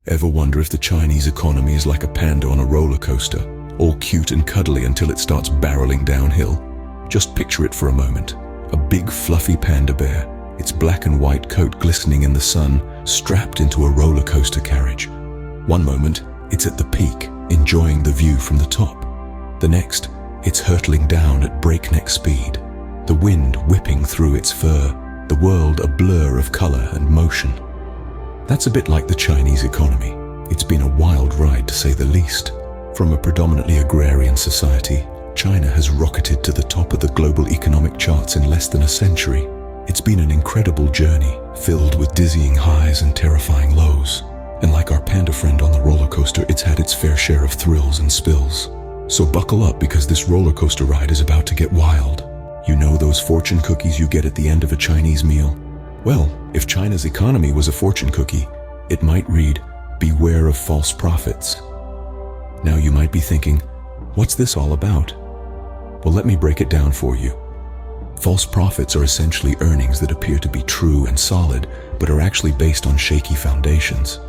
Ever wonder if the Chinese economy is like a panda on a roller coaster, all cute and cuddly until it starts barreling downhill? Just picture it for a moment. A big fluffy panda bear, its black and white coat glistening in the sun, strapped into a roller coaster carriage. One moment, it's at the peak, enjoying the view from the top. The next, it's hurtling down at breakneck speed, the wind whipping through its fur, the world a blur of color and motion. That's a bit like the Chinese economy. It's been a wild ride, to say the least. From a predominantly agrarian society, China has rocketed to the top of the global economic charts in less than a century. It's been an incredible journey, filled with dizzying highs and terrifying lows. And like our panda friend on the roller coaster, it's had its fair share of thrills and spills. So buckle up, because this roller coaster ride is about to get wild. You know those fortune cookies you get at the end of a Chinese meal? Well, if China's economy was a fortune cookie, it might read, "Beware of false prophets." Now you might be thinking, what's this all about? Well, let me break it down for you. False prophets are essentially earnings that appear to be true and solid, but are actually based on shaky foundations.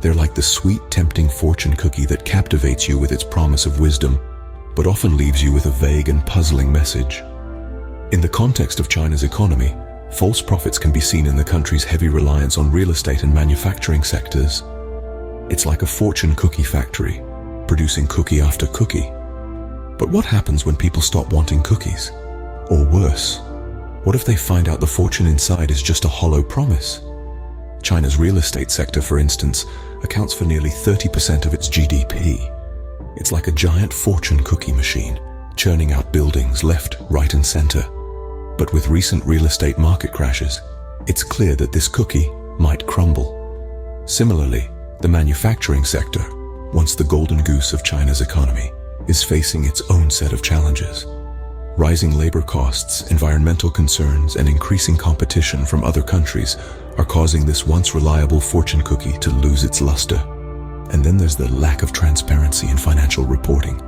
They're like the sweet, tempting fortune cookie that captivates you with its promise of wisdom, but often leaves you with a vague and puzzling message. In the context of China's economy, false prophets can be seen in the country's heavy reliance on real estate and manufacturing sectors. It's like a fortune cookie factory, producing cookie after cookie. But what happens when people stop wanting cookies? Or worse, what if they find out the fortune inside is just a hollow promise? China's real estate sector, for instance, accounts for nearly 30% of its GDP. It's like a giant fortune cookie machine, churning out buildings left, right, and center. But with recent real estate market crashes, it's clear that this cookie might crumble. Similarly, the manufacturing sector, once the golden goose of China's economy, is facing its own set of challenges. Rising labor costs, environmental concerns, and increasing competition from other countries are causing this once reliable fortune cookie to lose its luster. And then there's the lack of transparency in financial reporting.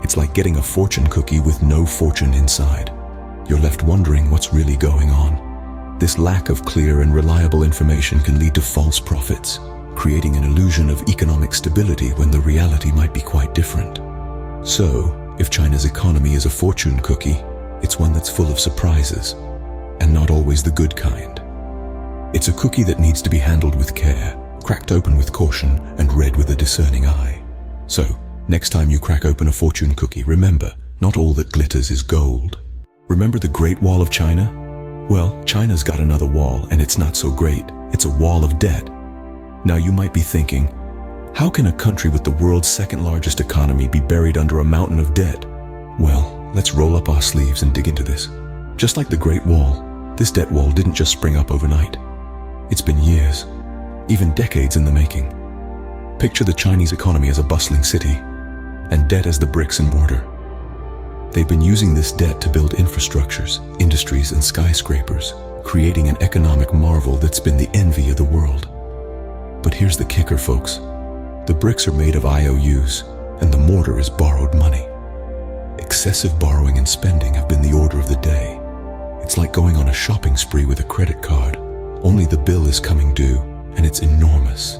It's like getting a fortune cookie with no fortune inside. You're left wondering what's really going on. This lack of clear and reliable information can lead to false prophets, creating an illusion of economic stability when the reality might be quite different. So, if China's economy is a fortune cookie, it's one that's full of surprises, and not always the good kind. It's a cookie that needs to be handled with care, cracked open with caution, and read with a discerning eye. So, next time you crack open a fortune cookie, remember, not all that glitters is gold. Remember the Great Wall of China? Well, China's got another wall, and it's not so great. It's a wall of debt. Now you might be thinking, how can a country with the world's second largest economy be buried under a mountain of debt? Well, let's roll up our sleeves and dig into this. Just like the Great Wall, this debt wall didn't just spring up overnight. It's been years, even decades in the making. Picture the Chinese economy as a bustling city, and debt as the bricks and mortar. They've been using this debt to build infrastructures, industries, and skyscrapers, creating an economic marvel that's been the envy of the world. But here's the kicker, folks. The bricks are made of IOUs, and the mortar is borrowed money. Excessive borrowing and spending have been the order of the day. It's like going on a shopping spree with a credit card. Only the bill is coming due, and it's enormous.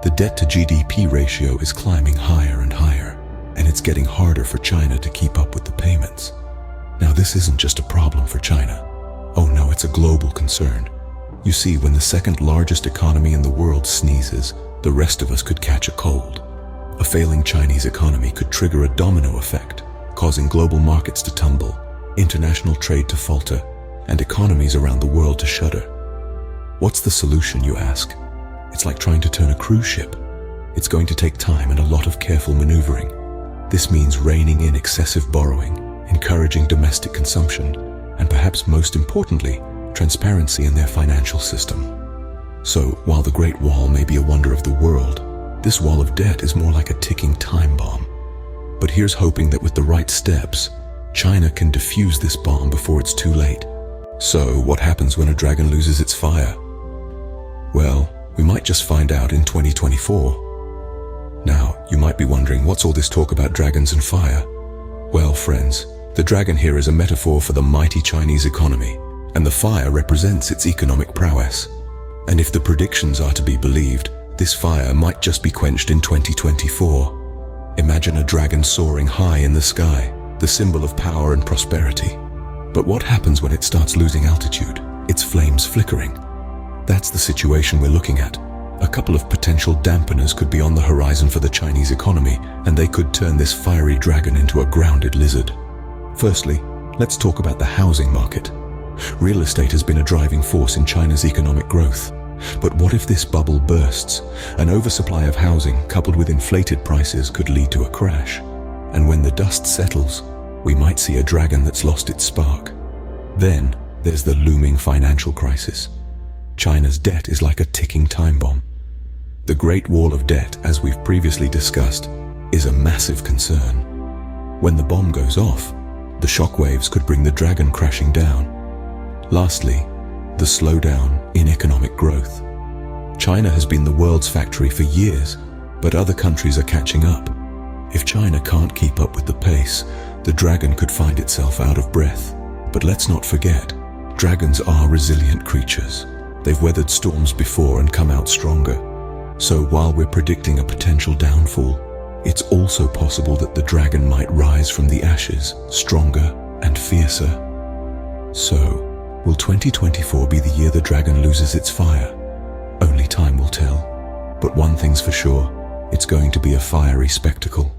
The debt to GDP ratio is climbing higher and higher, and it's getting harder for China to keep up with the payments. Now, this isn't just a problem for China. Oh no, it's a global concern. You see, when the second largest economy in the world sneezes, the rest of us could catch a cold. A failing Chinese economy could trigger a domino effect, causing global markets to tumble, international trade to falter, and economies around the world to shudder. What's the solution, you ask? It's like trying to turn a cruise ship. It's going to take time and a lot of careful maneuvering. This means reining in excessive borrowing, encouraging domestic consumption, and perhaps most importantly, transparency in their financial system. So, while the Great Wall may be a wonder of the world, this wall of debt is more like a ticking time bomb. But here's hoping that with the right steps, China can defuse this bomb before it's too late. So, what happens when a dragon loses its fire? Well, we might just find out in 2024. Now, you might be wondering, what's all this talk about dragons and fire? Well, friends, the dragon here is a metaphor for the mighty Chinese economy, and the fire represents its economic prowess. And if the predictions are to be believed, This fire might just be quenched in 2024. Imagine a dragon soaring high in the sky, the symbol of power and prosperity. But what happens when it starts losing altitude? Its flames flickering. That's the situation we're looking at. A couple of potential dampeners could be on the horizon for the Chinese economy, and they could turn this fiery dragon into a grounded lizard. Firstly, let's talk about the housing market. Real estate has been a driving force in China's economic growth. But what if this bubble bursts? An oversupply of housing coupled with inflated prices could lead to a crash. And when the dust settles, we might see a dragon that's lost its spark. Then there's the looming financial crisis. China's debt is like a ticking time bomb. The Great Wall of Debt, as we've previously discussed, is a massive concern. When the bomb goes off, the shockwaves could bring the dragon crashing down. Lastly, the slowdown in economic growth. China has been the world's factory for years, but other countries are catching up. If China can't keep up with the pace, the dragon could find itself out of breath. But let's not forget, dragons are resilient creatures. They've weathered storms before and come out stronger. So while we're predicting a potential downfall, it's also possible that the dragon might rise from the ashes, stronger and fiercer. So, will 2024 be the year the dragon loses its fire? Only time will tell. But one thing's for sure, it's going to be a fiery spectacle.